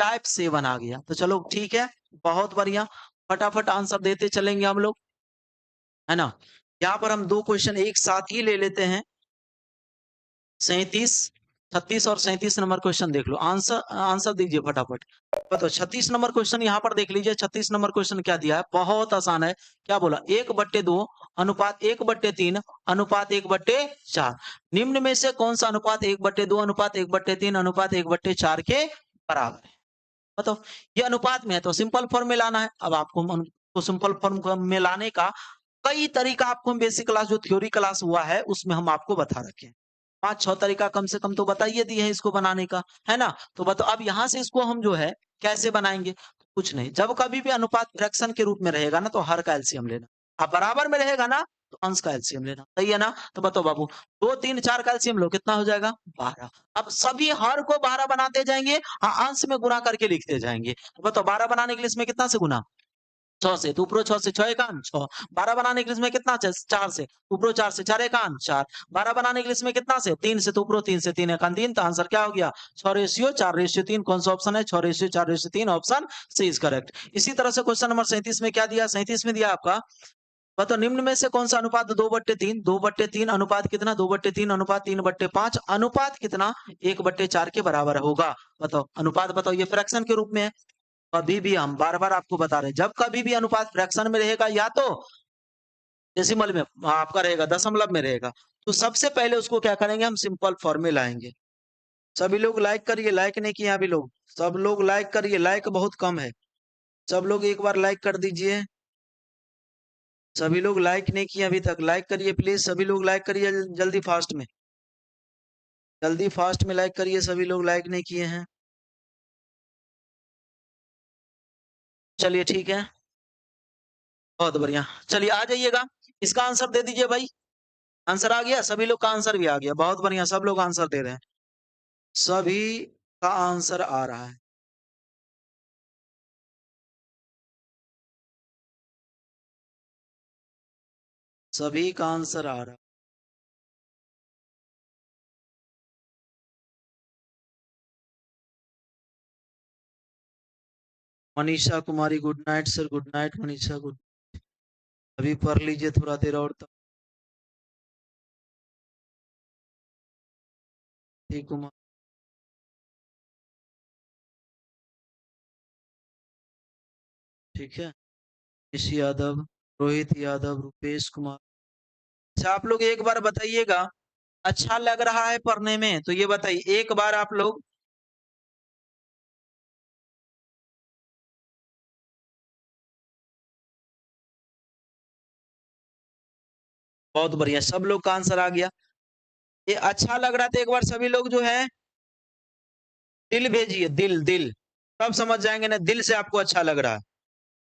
Type 7 आ गया। तो चलो ठीक है, बहुत बढ़िया, फटाफट आंसर देते चलेंगे हम लोग, है ना। यहाँ पर हम 2 क्वेश्चन एक साथ ही ले लेते हैं। 37, 36 और 37 नंबर क्वेश्चन देख लो। आंसर दीजिए फटाफट। बताओ 36 नंबर क्वेश्चन यहाँ पर देख लीजिए। 36 नंबर क्वेश्चन क्या दिया है, बहुत आसान है। क्या बोला, 1/2 अनुपात 1/3 अनुपात 1/4। निम्न में से कौन सा अनुपात 1/2 अनुपात 1/3 अनुपात 1/4 के बराबर है। बताओ, ये अनुपात में है तो सिंपल फॉर्म में लाना है। अब आपको सिंपल फॉर्म में लाने का कई तरीका आपको बेसिक क्लास जो थ्योरी क्लास हुआ है उसमें हम आपको बता रखे हैं। 5-6 तरीका कम से कम तो बताइए दिए हैं इसको बनाने का, है ना। तो बताओ अब यहाँ से इसको हम जो है कैसे बनाएंगे, कुछ नहीं। जब कभी भी अनुपात फ्रैक्शन के रूप में रहेगा ना तो हर का एलसीएम लेना। अब बराबर में रहेगा ना तो अंश का एलसीएम लेना, सही है ना। तो बताओ बाबू, 2 3 4 का एलसीएम लो, कितना हो जाएगा 12। अब सभी हर को 12 बनाते जाएंगे, हाँ अंश में गुना करके लिखते जाएंगे। तो बताओ 12 बनाने के लिए इसमें कितना से गुना, 6 से, तो ऊपरो 6 से 6 एकान 6। 12 बनाने के लिए इसमें कितना से 4 से, ऊपरो 4 से 4 एकान 4। 12 बनाने के लिए इसमें कितना से 3 से, तो ऊपरो 3 से 3 एकान 3। तो आंसर क्या हो गया 6:4:3। कौन सा ऑप्शन है 6:4:3, ऑप्शन सी इज करेक्ट। इसी तरह से क्वेश्चन नंबर 37 में क्या दिया, 37 में दिया आपका, बताओ निम्न में से कौन सा अनुपात 2/3, 2/3 अनुपात कितना 2/3 अनुपात 3/5 अनुपात कितना 1/4 के बराबर होगा। बताओ अनुपात, बताओ ये फ्रैक्शन के रूप में है। कभी भी हम बार बार आपको बता रहे हैं, जब कभी भी अनुपात फ्रैक्शन में रहेगा या तो डेसिमल में आपका रहेगा, दशमलव में रहेगा, तो सबसे पहले उसको क्या करेंगे, हम सिंपल फॉर्म में लाएंगे। सभी लोग लाइक करिए, लाइक नहीं किया अभी लोग, सब लोग लाइक करिए, लाइक बहुत कम है। सब लोग एक बार लाइक कर दीजिए। सभी लोग लाइक नहीं किए अभी तक, लाइक करिए प्लीज, सभी लोग लाइक करिए जल्दी फास्ट में, जल्दी फास्ट में लाइक करिए, सभी लोग लाइक नहीं किए हैं। चलिए ठीक है, बहुत बढ़िया। चलिए आ जाइएगा, इसका आंसर दे दीजिए भाई। आंसर आ गया, सभी लोग का आंसर भी आ गया, बहुत बढ़िया, सब लोग आंसर दे रहे हैं, सभी का आंसर आ रहा है। सभी का आंसर आ रहा है। Manisha Kumari good night sir, good night Manisha, good. अभी पढ़ लीजिए थोड़ा देर और तक। ठीक कुमार, ठीक है। ऋषि यादव, रोहित यादव, रुपेश कुमार। अच्छा आप लोग एक बार बताइएगा, अच्छा लग रहा है पढ़ने में तो ये बताइए एक बार आप लोग। बहुत बढ़िया, सब लोग का आंसर आ गया। ये अच्छा लग रहा था, एक बार सभी लोग जो है दिल भेजिए, दिल दिल, तब समझ जाएंगे ना दिल से आपको अच्छा लग रहा है,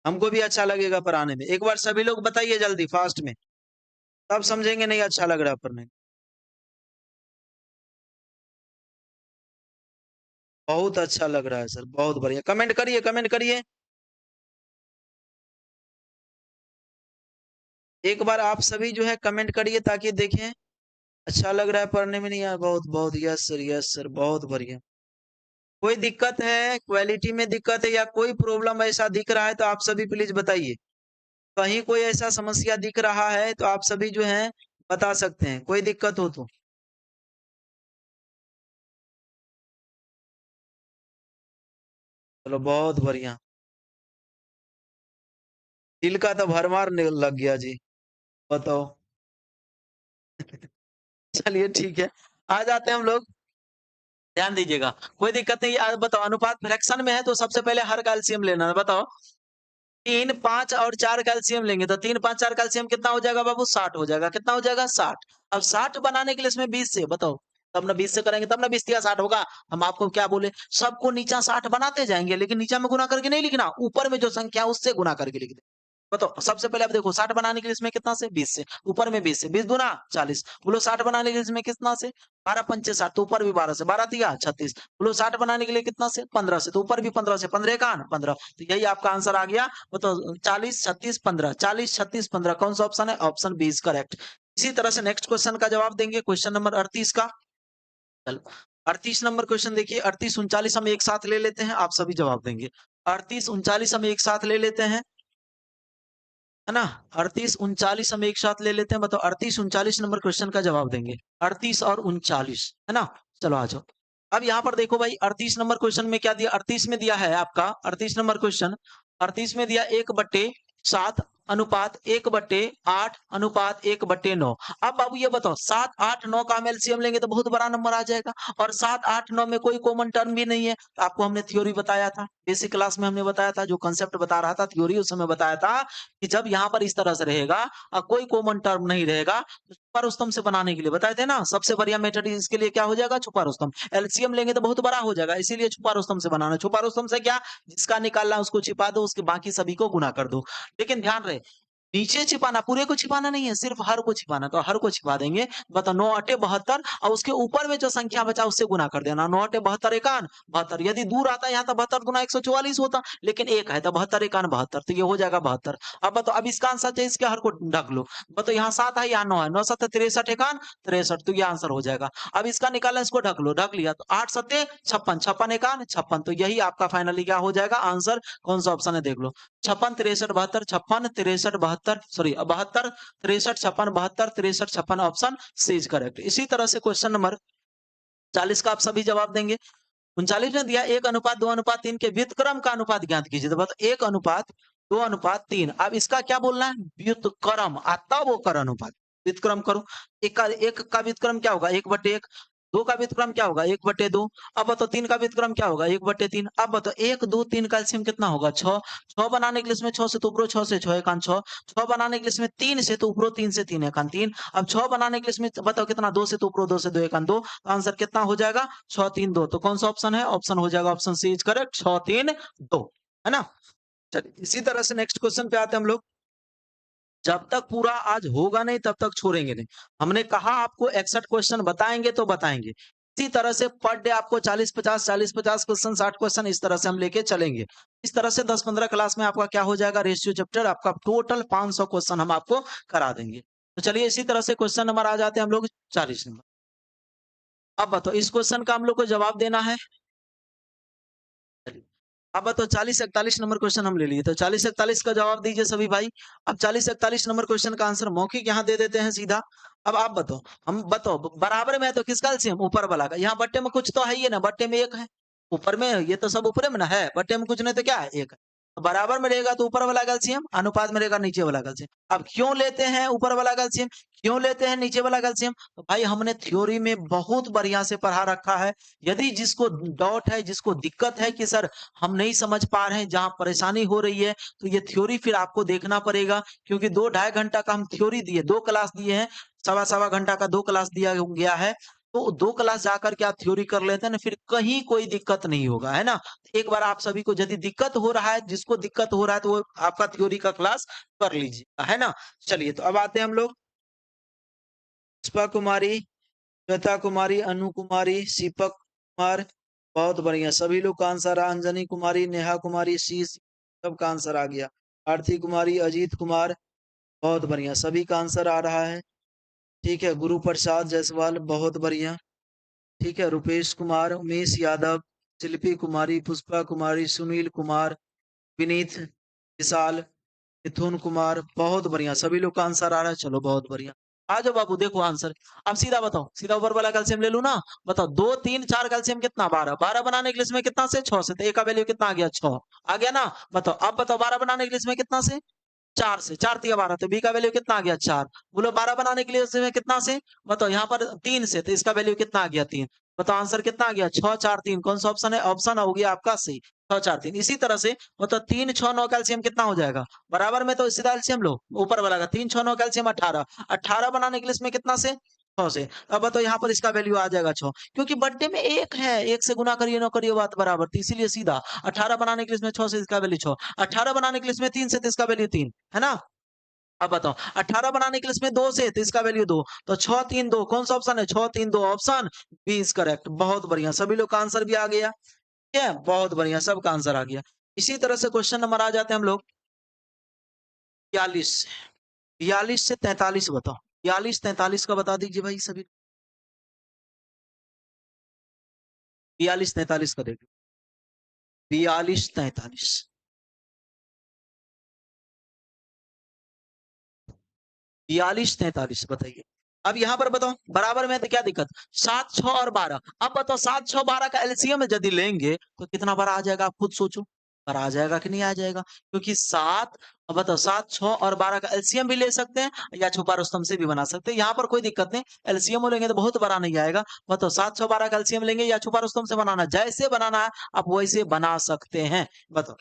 हमको भी अच्छा लगेगा पढ़ाने में। एक बार सभी लोग बताइए जल्दी फास्ट में, तब समझेंगे नहीं अच्छा लग रहा है पढ़ने में। बहुत अच्छा लग रहा है सर, बहुत बढ़िया, कमेंट करिए कमेंट करिए। एक बार आप सभी जो है कमेंट करिए ताकि देखें अच्छा लग रहा है पढ़ने में, नहीं यार बहुत बहुत, यस सर बहुत बढ़िया। कोई दिक्कत है, क्वालिटी में दिक्कत है या कोई प्रॉब्लम ऐसा दिख रहा है तो आप सभी प्लीज बताइए। कहीं कोई ऐसा समस्या दिख रहा है तो आप सभी जो है बता सकते हैं, कोई दिक्कत हो तो। चलो बहुत बढ़िया, दिल का तो भरमार लग गया जी, बताओ। चलिए ठीक है, आ जाते हैं हम लोग, ध्यान दीजिएगा, कोई दिक्कत नहीं। बताओ अनुपात फ्रैक्शन में है तो सबसे पहले हर का एलसीएम लेना है। बताओ 3 5 और 4 कैल्शियम लेंगे तो 3 5 4 कैल्शियम कितना हो जाएगा बाबू, 60 हो जाएगा। कितना हो जाएगा 60। अब 60 बनाने के लिए इसमें 20 से, बताओ तब ना 20 से करेंगे तब ना 20 या 60 होगा। हम आपको क्या बोले, सबको नीचा 60 बनाते जाएंगे लेकिन नीचा में गुना करके नहीं लिखना, ऊपर में जो संख्या है उससे गुना करके लिख दे। बताओ सबसे पहले आप देखो 60 बनाने के लिए इसमें कितना से 20 से, ऊपर में 20 से, 20 दूना 40। बोलो 60 बनाने के लिए इसमें कितना से 12 पंचे 60, तो ऊपर भी 12 से, 12 तिया 36। बोलो 60 बनाने के लिए कितना से 15 से, तो ऊपर भी 15 से, 15 कान 15। तो यही आपका आंसर आ गया। बताओ 40 36 15, 40 36 15 कौन सा ऑप्शन है, ऑप्शन बी इज करेक्ट। इसी तरह से नेक्स्ट क्वेश्चन का जवाब देंगे, क्वेश्चन नंबर 38 का। चलो 38 नंबर क्वेश्चन देखिए, 38 39 हम एक साथ ले लेते हैं, आप सभी जवाब देंगे। 38 39 हम एक साथ ले लेते हैं, है ना? 38 39 हम एक साथ ले लेते हैं, मतलब 38 39 नंबर क्वेश्चन का जवाब देंगे। 38 और 39, है ना? चलो आ जाओ। अब यहाँ पर देखो भाई, 38 नंबर क्वेश्चन में क्या दिया, 38 में दिया है आपका, 38 नंबर क्वेश्चन, 38 में दिया 1/7 अनुपात 1/8 अनुपात 1/9। अब बाबू ये बताओ, 7 8 9 का हम एलसीएम लेंगे तो बहुत बड़ा नंबर आ जाएगा, और 7 8 9 में कोई कॉमन टर्म भी नहीं है। तो आपको हमने थ्योरी बताया था, बेसिक क्लास में हमने बताया था, जो कंसेप्ट बता रहा था थ्योरी, उस समय बताया था कि जब यहाँ पर इस तरह से रहेगा और कोई कॉमन टर्म नहीं रहेगा, तो छुपा रुस्तम से बनाने के लिए बताए थे ना, सबसे बढ़िया मेथड इसके लिए क्या हो जाएगा, छुपा रुस्तम। एलसीएम लेंगे तो बहुत बड़ा हो जाएगा, इसीलिए छुपा रुस्तम से बनाना। छुपा रुस्तम से क्या, जिसका निकालना उसको छिपा दो, उसके बाकी सभी को गुना कर दो। लेकिन ध्यान रहे, नीचे छिपाना, पूरे को छिपाना नहीं है, सिर्फ हर को छिपाना। तो हर को छिपा देंगे, बताओ 9 8 72, और उसके ऊपर में जो संख्या बचा उससे गुना कर देना। 9 8 72 एकान 72, यदि दूर आता यहाँ तो 72 गुना 144 होता, लेकिन एक है तो 72 एकान 72, तो ये हो जाएगा 72। अब बताओ, अब इसका आंसर चाहिए, इसके हर को ढक लो। बताओ यहाँ 7 है, यहाँ 9 है, 9 7 63 एकान 63, तो ये आंसर हो जाएगा। अब इसका निकालना, इसको ढक लो, ढक लिया तो 8 7 56, 56 एकान 56, तो यही आपका फाइनली क्या हो जाएगा आंसर। कौन सा ऑप्शन है देख लो, 56 63 72, 56 63 72, sorry 72 63 56 72 63 56, option C is correct. इसी तरह से क्वेश्चन नंबर 40 का आप सभी जवाब देंगे। 39 में दिया 1:2:3 के व्युत्क्रम का अनुपात ज्ञात कीजिए, तो बताओ 1:2:3। अब इसका क्या बोलना है, व्युत्क्रम, तब वो कर अनुपात, व्युत्क्रम करो। एक का व्युत्क्रम क्या होगा, 1/1। 2 का व्युत्क्रम क्या होगा, 1/2। अब बताओ 3 का व्युत्क्रम क्या होगा, 1/3। अब बताओ 1 2 3 का एलसीएम कितना होगा, 6। 6 बनाने के लिए इसमें 6 से तो ऊपरो 6 से 6 एकान 6। 6 बनाने के लिए इसमें 3 से तो ऊपरो 3 से 3 एकान 3। अब 6 बनाने के लिए इसमें बताओ कितना, 2 से तो ऊपरो 2 से 2 एकान 2। तो आंसर कितना हो जाएगा, 6 3 2। तो कौन सा ऑप्शन है, ऑप्शन हो जाएगा ऑप्शन सी इज करेक्ट, 6 3 2, है ना? चलिए इसी तरह से नेक्स्ट क्वेश्चन पे आते हैं हम लोग। जब तक पूरा आज होगा नहीं तब तक छोड़ेंगे नहीं। हमने कहा आपको 61 क्वेश्चन बताएंगे तो बताएंगे। इसी तरह से पर डे आपको 40 50 क्वेश्चन 60 क्वेश्चन इस तरह से हम लेके चलेंगे। इस तरह से 10-15 क्लास में आपका क्या हो जाएगा, रेशियो चैप्टर आपका टोटल 500 क्वेश्चन हम आपको करा देंगे। तो चलिए इसी तरह से क्वेश्चन नंबर आ जाते हैं हम लोग 40 नंबर। अब बताओ इस क्वेश्चन का हम लोग को जवाब देना है। अब बताओ 40 41 नंबर क्वेश्चन हम ले लिए, तो 40 41 का जवाब दीजिए सभी भाई। अब 40 41 नंबर क्वेश्चन का आंसर मौखिक यहाँ दे देते हैं सीधा। अब आप बताओ, हम बताओ बराबर में है तो किसका एलसीएम, ऊपर वाला का। यहाँ बट्टे में कुछ तो है ही है ना, बट्टे में एक है, ऊपर में ये तो सब ऊपर में ना है, बट्टे में कुछ नहीं तो क्या है, एक है। तो बराबर में रहेगा तो ऊपर वाला का एलसीएम, अनुपात में रहेगा नीचे वाला का एलसीएम। अब क्यों लेते हैं ऊपर वाला का एलसीएम, क्यों लेते हैं नीचे वाला का एलसीएम, तो भाई हमने थ्योरी में बहुत बढ़िया से पढ़ा रखा है। यदि जिसको डाउट है, जिसको दिक्कत है कि सर हम नहीं समझ पा रहे हैं, जहाँ परेशानी हो रही है, तो ये थ्योरी फिर आपको देखना पड़ेगा, क्योंकि 2 ढाई घंटा का हम थ्योरी दिए, 2 क्लास दिए हैं, सवा-सवा घंटा का 2 क्लास दिया गया है। तो 2 क्लास जाकर के आप थ्योरी कर लेते हैं ना, फिर कहीं कोई दिक्कत नहीं होगा, है ना? एक बार आप सभी को यदि दिक्कत हो रहा है, जिसको दिक्कत हो रहा है, तो वो आपका थ्योरी का क्लास कर लीजिए, है ना? चलिए तो अब आते हैं हम लोग, पुष्पा कुमारी, श्वेता कुमारी, अनु कुमारी, दीपक कुमार, बहुत बढ़िया सभी लोग का आंसर आ। अंजनी कुमारी, नेहा कुमारी, शीश, सबका आंसर आ गया। आरती कुमारी, अजीत कुमार, बहुत बढ़िया सभी का आंसर आ रहा है। ठीक है, गुरु प्रसाद जायसवाल, बहुत बढ़िया। ठीक है, रुपेश कुमार, उमेश यादव, शिल्पी कुमारी, पुष्पा कुमारी, सुनील कुमार, विनीत, विशाल, मिथुन कुमार, बहुत बढ़िया सभी लोग का आंसर आ रहा है। चलो बहुत बढ़िया, आ जाओ बाबू देखो आंसर। अब सीधा बताओ, सीधा ऊपर वाला कैल्शियम ले लू ना। बताओ 2 3 4 कैल्शियम कितना, 12। 12 बनाने के लिए इसमें कितना से, 6 से, तो ए का वैल्यू कितना आ गया, 6 आ गया ना। बताओ अब बताओ 12 बनाने के लिए इसमें कितना से, 4 से, 4 तिया 12, तो बी का वैल्यू कितना आ गया, 4। बोलो 12 बनाने के लिए इसमें कितना से, बताओ यहाँ पर 3 से, तो इसका वैल्यू कितना आ गया, 3। बताओ आंसर कितना आ गया, 6 4 3। कौन सा ऑप्शन है, ऑप्शन हो गया आपका सी, 6 4 3। इसी तरह से मतलब 3 6 9 कैल्शियम कितना हो जाएगा, बराबर में तो सीधा एलसीएम लो ऊपर वाला का, 3 6 9 कैल्शियम 18। 18 बनाने के लिए इसमें कितना से, 6 से। अब बताओ यहाँ पर इसका वैल्यू आ जाएगा 6, क्योंकि बट्टे में 1 है, 1 से गुना करिए ना करिए बात बराबर थी, इसीलिए सीधा 18 बनाने के लिए इसमें 6 से, इसका वैल्यू 6। 18 बनाने के लिए इसमें 3 से, तो इसका वैल्यू 3, है ना? अब बताओ 18 बनाने के लिए इसमें 2 से, तो इसका वैल्यू 2, तो 6 3 2। कौन सा ऑप्शन है, 6 3 2, ऑप्शन बी इज करेक्ट। बहुत बढ़िया सभी लोग का आंसर भी आ गया, ठीक है, बहुत बढ़िया सबका आंसर आ गया। इसी तरह से क्वेश्चन नंबर आ जाते हैं हम लोग 42 से, 42 से 43 बताओ, 42 43 का बता दीजिए भाई सभी। 42-43 का देख लो, 42-43, 42-43 बताइए। अब यहाँ पर बताओ बराबर में तो क्या दिक्कत, 7, 6 और 12। अब बताओ 7, 6, 12 का एलसीएम यदि लेंगे तो कितना बड़ा आ जाएगा, आप खुद सोचो। बड़ा आ जाएगा कि नहीं आ जाएगा? क्योंकि 7, अब बताओ 7, 6 और 12 का एलसीएम भी ले सकते हैं या छुपा रुस्तम से भी बना सकते हैं। यहाँ पर कोई दिक्कत नहीं, एलसीएम लेंगे तो बहुत बड़ा नहीं आएगा। बताओ 7, 6, 12 का एलसीएम लेंगे या छुपा रुस्तम से बनाना, जैसे बनाना है आप वैसे बना सकते हैं। बताओ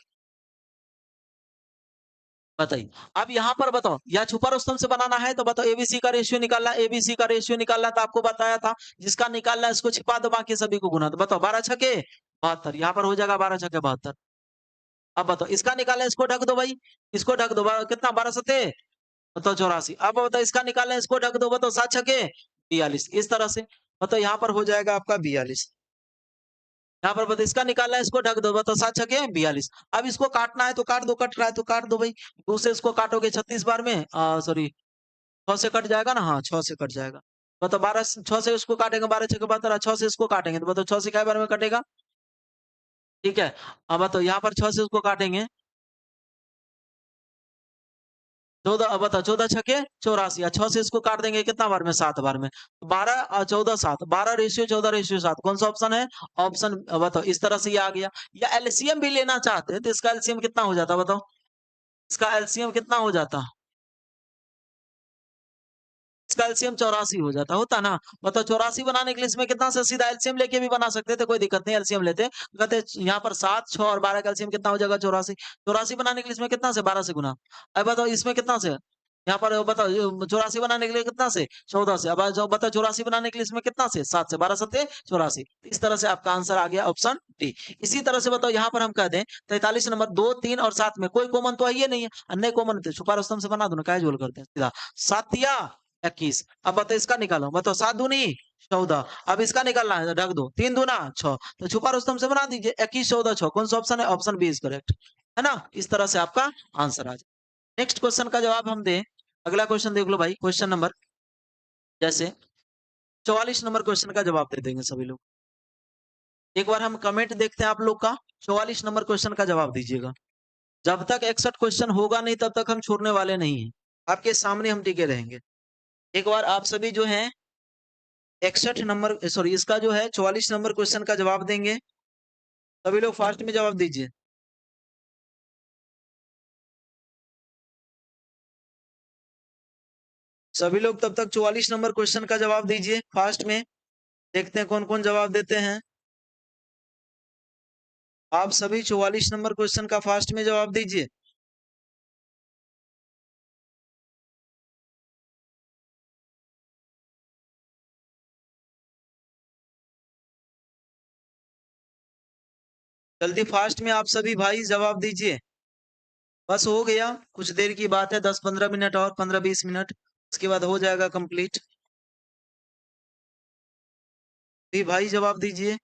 बताइए। अब यहाँ पर बताओ या छुपा रुस्तम से बनाना है तो बताओ एबीसी का रेशियो निकालना, एबीसी का रेशियो निकालना तो आपको बताया था, जिसका निकालना है इसको छिपा दो, बाकी सभी को गुना दो। बताओ 12 छके 72, यहाँ पर हो जाएगा 12 छके 72। अब बताओ इसका निकालना है, इसको ढक दो भाई, इसको ढक दो, कितना 12 सते बताओ 84। अब बताओ इसका निकालना है, इसको ढक दो, बताओ 7 छके 42। इस तरह से बताओ यहाँ पर हो जाएगा आपका 42। यहाँ पर बताओ इसका निकालना है, इसको ढक दो, बताओ 7 छके 42। अब इसको काटना है तो काट दो, कट रहा है तो काट दो भाई। 2 से इसको काटोगे 36 बार में, सॉरी 6 से कट जाएगा ना, हाँ 6 से कट जाएगा। बताओ 12 6 से इसको काटेंगे, 12 छके 72, 6 से इसको काटेंगे तो बताओ 6 से क्या बार में कटेगा, ठीक है। अब बताओ यहाँ पर 6 से उसको काटेंगे, 14, अब बताओ 14 छके 84, या 6 से इसको काट देंगे कितना बार में, 7 बार में। 12 और 14 7, 12 रेशियो 14 रेशियो 7, कौन सा ऑप्शन है, ऑप्शन बताओ। इस तरह से ये आ गया। या एलसीएम भी लेना चाहते हैं तो इसका एलसीएम कितना हो जाता, बताओ इसका एलसीएम कितना हो जाता, इसका एलसीएम 84 हो जाता, होता ना। मतलब 84 बनाने के लिए इसमें कितना से सीधा एलसीएम लेके भी बना सकते थे, कोई दिक्कत नहीं, एलसीएम लेते। कहते यहाँ पर 7, 6 और 12 का एलसीएम कितना हो जाएगा, 84। 84 बनाने के लिए इसमें कितना से, 12 से गुना। अब बताओ इसमें कितना से, यहाँ पर बताओ 84 बनाने के लिए कितना से, 14 से। अब जो बताओ 84 बनाने के लिए इसमें कितना से, 7 से, 12 सत्ते 84। इस तरह से आपका आंसर आ गया ऑप्शन डी। इसी तरह से बताओ यहाँ पर हम कह दें 43 नंबर 2, 3 और 7 में कोई कॉमन तो है ही नहीं है, अन्य कॉमन थे, छुपा रुस्तम से बना दो ना, क्या जोल करते हैं सीधा, 7 या 21। अब बताओ इसका निकालो, बताओ 7 दूनी 14। अब इसका निकालना है, ढक दो, 3 दूना 6, तो छुपा रुस्तम से बना दीजिए, 21 14 6, कौन सा ऑप्शन है, ऑप्शन बी इज करेक्ट, है ना। इस तरह से आपका आंसर आ जाए। नेक्स्ट क्वेश्चन का जवाब हम दें, अगला क्वेश्चन देख लो भाई, क्वेश्चन नंबर जैसे 44 नंबर क्वेश्चन का जवाब दे देंगे सभी लोग। एक बार हम कमेंट देखते हैं आप लोग का, 44 नंबर क्वेश्चन का जवाब दीजिएगा। जब तक 61 क्वेश्चन होगा नहीं तब तक हम छोड़ने वाले नहीं हैं, आपके सामने हम टिके रहेंगे। एक बार आप सभी जो है 61 नंबर, सॉरी इसका जो है 44 नंबर क्वेश्चन का जवाब देंगे, सभी लोग फास्ट में जवाब दीजिए। सभी लोग तब तक 44 नंबर क्वेश्चन का जवाब दीजिए फास्ट में, देखते हैं कौन कौन जवाब देते हैं। आप सभी 44 नंबर क्वेश्चन का फास्ट में जवाब दीजिए। जल्दी फास्ट में आप सभी भाई जवाब दीजिए। बस हो गया, कुछ देर की बात है, 10-15 मिनट और, 15-20 मिनट, उसके बाद हो जाएगा कंप्लीट। भी भाई जवाब दीजिए।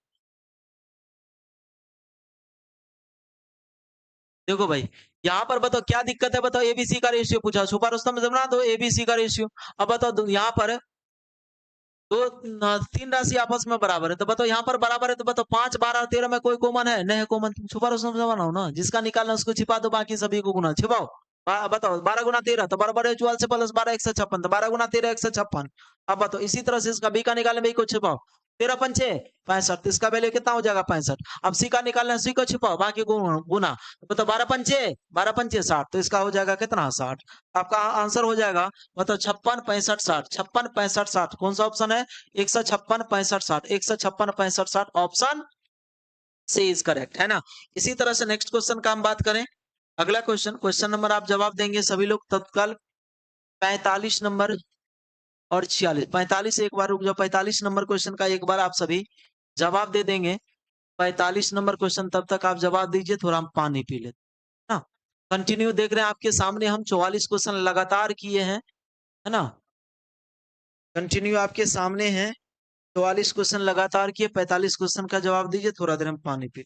देखो भाई यहाँ पर बताओ क्या दिक्कत है, बताओ एबीसी का रेशियो पूछा, छुपा रुस्तम से बना दो एबीसी का रेशियो। अब बताओ यहाँ पर दो 3 राशि आपस में बराबर है, तो बताओ यहाँ पर बराबर है तो बताओ 5 12 13 में कोई कॉमन है, नहीं कॉमन, छुपा रुस्तम से बनाओ ना, जिसका निकालना उसको छिपा दो, बाकी सभी को गुना छिपाओ। बताओ 12 गुना 13 तो बराबर है 44 से, प्लस 12 156, तो 12 गुना 13 156। अब बताओ इसी तरह से इसका बी का निकालने में को छिपाओ, 13 पंचे 65, इसका वैल्यू कितना हो जाएगा 65। अब सी का निकालना सी को छिपाओ, बाकी को गुना, बताओ 12 पंचे 60, तो इसका हो जाएगा कितना 60। आपका आंसर हो जाएगा मतलब 56 65 60, 56 65 60, कौन सा ऑप्शन है, 156 65 60, 156 65 60, ऑप्शन सी इज करेक्ट, है ना। इसी तरह से नेक्स्ट क्वेश्चन का हम बात करें, अगला क्वेश्चन, क्वेश्चन नंबर आप जवाब देंगे सभी लोग तत्काल 45 नंबर और 46, 45 एक बार रुक जाओ, 45 नंबर क्वेश्चन का एक बार आप सभी जवाब दे देंगे। 45 नंबर क्वेश्चन तब तक आप जवाब दीजिए, थोड़ा हम पानी पी लेते हैं ना। कंटिन्यू देख रहे हैं आपके सामने हम 44 क्वेश्चन लगातार किए हैं, है ना। कंटिन्यू आपके सामने है, 44 क्वेश्चन लगातार किए, 45 क्वेश्चन का जवाब दीजिए, थोड़ा देर हम पानी पी।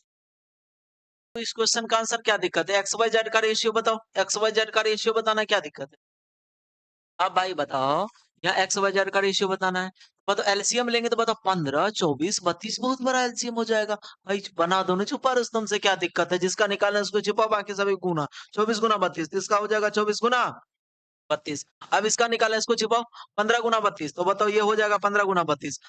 तो इस क्वेश्चन का आंसर क्या दिक्कत है, एक्स वाई जेड का रेशियो बताओ, एक्स वाई जेड का रेशियो बताना क्या दिक्कत है। अब भाई बताओ यहाँ एक्स वाई जेड का रेशियो बताना है, बताओ एलसीएम लेंगे तो बताओ 15, 24, 32 बहुत बड़ा एलसीएम हो जाएगा। भाई बना दो ना छुपा रुस्तम से क्या दिक्कत है? जिसका निकालना है उसको छुपा, बाकी सभी गुना। 24 गुना 32, तो इसका हो जाएगा 24 गुना 32। अब इसका निकाला इसको छिपाओ 15 गुना 32, तो बताओ ये हो जाएगा 15 गुना 32।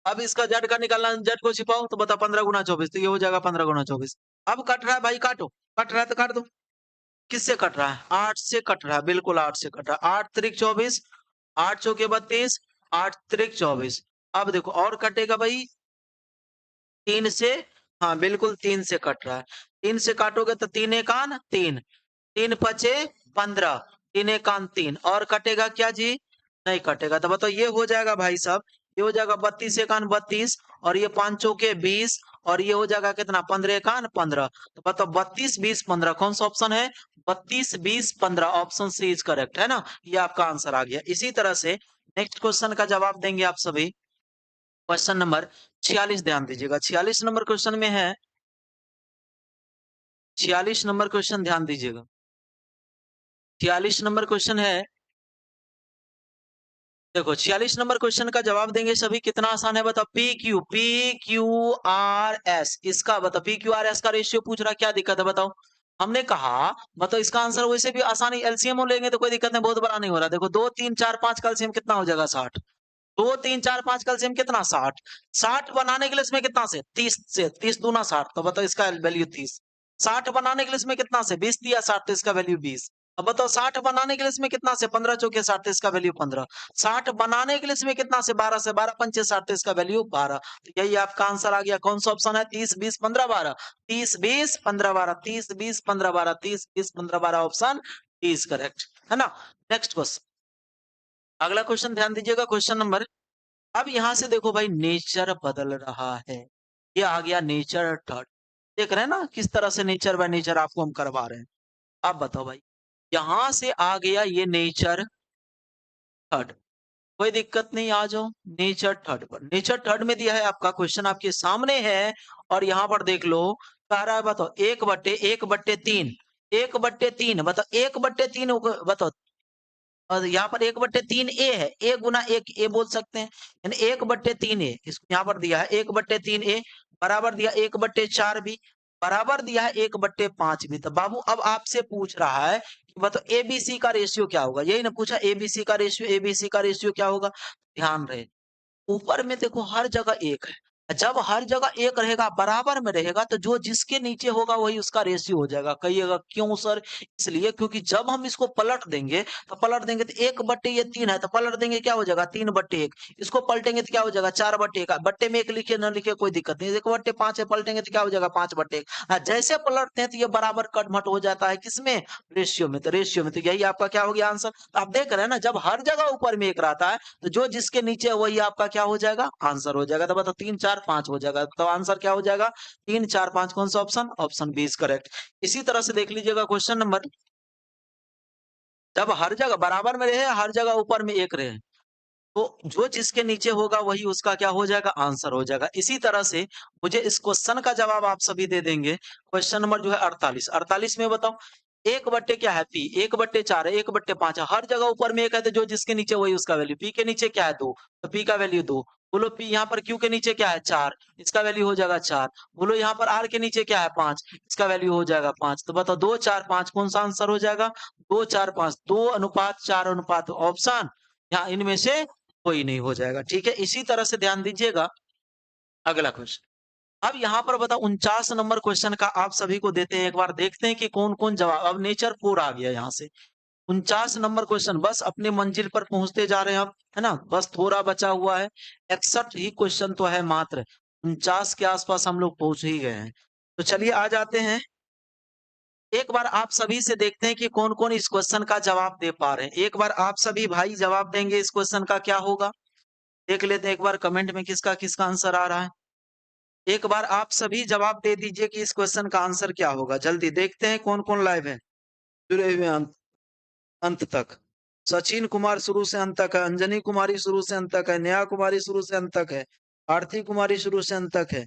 अब इसका जेड का निकालना, जेड को छिपाओ तो बताओ 15 गुना 24, तो ये हो जाएगा 15 गुना 24। अब कट रहा है भाई, काटो। कट रहा है तो काट दो। किससे कट रहा है? 8 से कट रहा है, बिल्कुल 8 से कट रहा है। 8 त्रिक 24, 8 चौके 32, 8 त्रिक 24। अब देखो और कटेगा भाई 3 से। हाँ बिल्कुल 3 से कट रहा है। 3 से काटोगे तो 3 एकान 3, 3 पचे 15, 3 एकान 3, और कटेगा क्या जी? नहीं कटेगा। तो बताओ ये हो जाएगा भाई साहब, ये हो जाएगा 32 एकान 32, और ये 5 चौके 20, और ये हो जाएगा कितना? 15 एकान 15। तो बताओ 32 20 15 कौन सा ऑप्शन है? 32 20 15 ऑप्शन सी इज करेक्ट, है ना? ये आपका आंसर आ गया। इसी तरह से नेक्स्ट क्वेश्चन का जवाब देंगे आप सभी। क्वेश्चन नंबर 46 ध्यान दीजिएगा। 46 नंबर क्वेश्चन में है, 46 नंबर क्वेश्चन ध्यान दीजिएगा। 46 नंबर क्वेश्चन है, देखो 46 नंबर क्वेश्चन का जवाब देंगे सभी। कितना आसान है बताओ? पी क्यू आर एस, इसका बताओ। पी क्यू आर एस का रेशियो पूछ रहा, क्या दिक्कत है बताओ? हमने कहा मतलब इसका आंसर वैसे भी आसानी, एलसीएम लेंगे तो कोई दिक्कत नहीं, बहुत बड़ा नहीं हो रहा। देखो 2 3 4 5 का एलसीएम कितना हो जाएगा? 60। 2 3 4 5 का एलसीएम कितना? 60। 60 बनाने के लिए इसमें कितना से? 30 से, 30 दूना 60, तो बताओ इसका वैल्यू 30। 60 बनाने के लिए इसमें कितना से? 20 दिया 60, तो इसका वैल्यू 20। अब बताओ 60 बनाने के लिए इसमें कितना से? 15 चौके 60, तो इसका वैल्यू 15। 60 बनाने के लिए इसमें कितना से? 12 से, 12 पंचे 60, तो इसका वैल्यू 12। तो यही आपका आंसर आ गया। कौन सा ऑप्शन है? 30 20 15 12, 30 20 15 12, 30 20 15 12, 30 20 15 12 ऑप्शन इज करेक्ट, है ना? नेक्स्ट क्वेश्चन, अगला क्वेश्चन ध्यान दीजिएगा। क्वेश्चन नंबर, अब यहां से देखो भाई नेचर बदल रहा है। ये आ गया नेचर थर्ड। देख रहे हैं ना किस तरह से नेचर बाय नेचर आपको हम करवा रहे हैं। अब बताओ भाई, यहां से आ गया ये नेचर थर्ड, कोई दिक्कत नहीं, आ जाओ नेचर थर्ड पर। नेचर थर्ड में दिया है आपका क्वेश्चन आपके सामने है, और यहां पर देख लो कह रहा है बताओ 1/1/3, 1/3 बताओ, 1/3 बताओ। और यहाँ पर 1/3 ए है, ए गुना एक ए बोल सकते हैं, यानी 1/3 ए। इसको यहाँ पर दिया है 1/3 ए, बराबर दिया 1/4 भी, बराबर दिया है 1/5 भी। तो बाबू अब आपसे पूछ रहा है कि बताओ एबीसी का रेशियो क्या होगा? यही ना पूछा, एबीसी का रेशियो, एबीसी का रेशियो क्या होगा? ध्यान रहे ऊपर में देखो हर जगह एक है। जब हर जगह एक रहेगा, बराबर में रहेगा, तो जो जिसके नीचे होगा वही उसका रेशियो हो जाएगा। कहिएगा क्यों सर? इसलिए क्योंकि जब हम इसको पलट देंगे, तो पलट देंगे तो 1/3 है, तो पलट देंगे क्या हो जाएगा? 3/1। इसको पलटेंगे तो क्या हो जाएगा? 4/1। बट्टे में एक लिखे न लिखे कोई दिक्कत नहीं, 1/5 है, पलटेंगे तो क्या हो जाएगा? 5/1। जैसे पलटते हैं तो ये बराबर कटमट हो जाता है, किसमें? रेशियो में। तो रेशियो में, तो यही आपका क्या हो गया आंसर। तो आप देख रहे हैं ना, जब हर जगह ऊपर में एक रहता है, तो जो जिसके नीचे है वही आपका क्या हो जाएगा? आंसर हो जाएगा। तो बताओ 3 4 5 हो जाएगा। तो आंसर क्या हो जाएगा? 3 4 5 कौन सा option? Option B is correct. इसी तरह से देख लीजिएगा क्वेश्चन नंबर, जब हर जगह बराबर में रहे, हर जगह ऊपर में एक रहे, तो जो जिसके नीचे होगा वही उसका क्या हो जाएगा? आंसर हो जाएगा। इसी तरह से मुझे इस क्वेश्चन का जवाब आप सभी दे देंगे। क्वेश्चन नंबर जो है 48, 48 में बताओ 1/, क्या है? पी, 1/4 है, 1/5 है, हर जगह ऊपर में एक है, तो जो जिसके नीचे वही उसका वैल्यू। पी के नीचे क्या है? 2, तो पी का वैल्यू 2। बोलो पी यहाँ पर क्यू के नीचे क्या है? 4, इसका वैल्यू हो जाएगा 4। बोलो यहाँ पर आर के नीचे क्या है? 5, इसका वैल्यू हो जाएगा 5। तो बताओ 2 4 5 कौन सा आंसर हो जाएगा? 2 4 5, 2:4 ऑप्शन, यहाँ इनमें से कोई नहीं हो जाएगा। ठीक है, इसी तरह से ध्यान दीजिएगा अगला क्वेश्चन। अब यहाँ पर बताओ 49 नंबर क्वेश्चन का आप सभी को देते हैं, एक बार देखते हैं कि कौन कौन जवाब। अब नेचर 4 आ गया यहाँ से। 49 नंबर क्वेश्चन, बस अपने मंजिल पर पहुंचते जा रहे हैं अब, है ना? बस थोड़ा बचा हुआ है, 61 ही क्वेश्चन तो है मात्र, 49 के आसपास हम लोग पहुंच ही गए हैं। तो चलिए आ जाते हैं, एक बार आप सभी से देखते हैं कि कौन कौन इस क्वेश्चन का जवाब दे पा रहे हैं। एक बार आप सभी भाई जवाब देंगे इस क्वेश्चन का क्या होगा, देख लेते हैं एक बार कमेंट में किसका किसका आंसर आ रहा है। एक बार आप सभी जवाब दे दीजिए कि इस क्वेश्चन का आंसर क्या होगा। जल्दी देखते हैं कौन कौन लाइव है, जुड़े हुए हैं अंत तक। सचिन कुमार शुरू से अंत तक है, अंजनी कुमारी शुरू से अंत तक है, नेहा कुमारी शुरू से अंत तक है, आरती कुमारी शुरू से अंत तक है।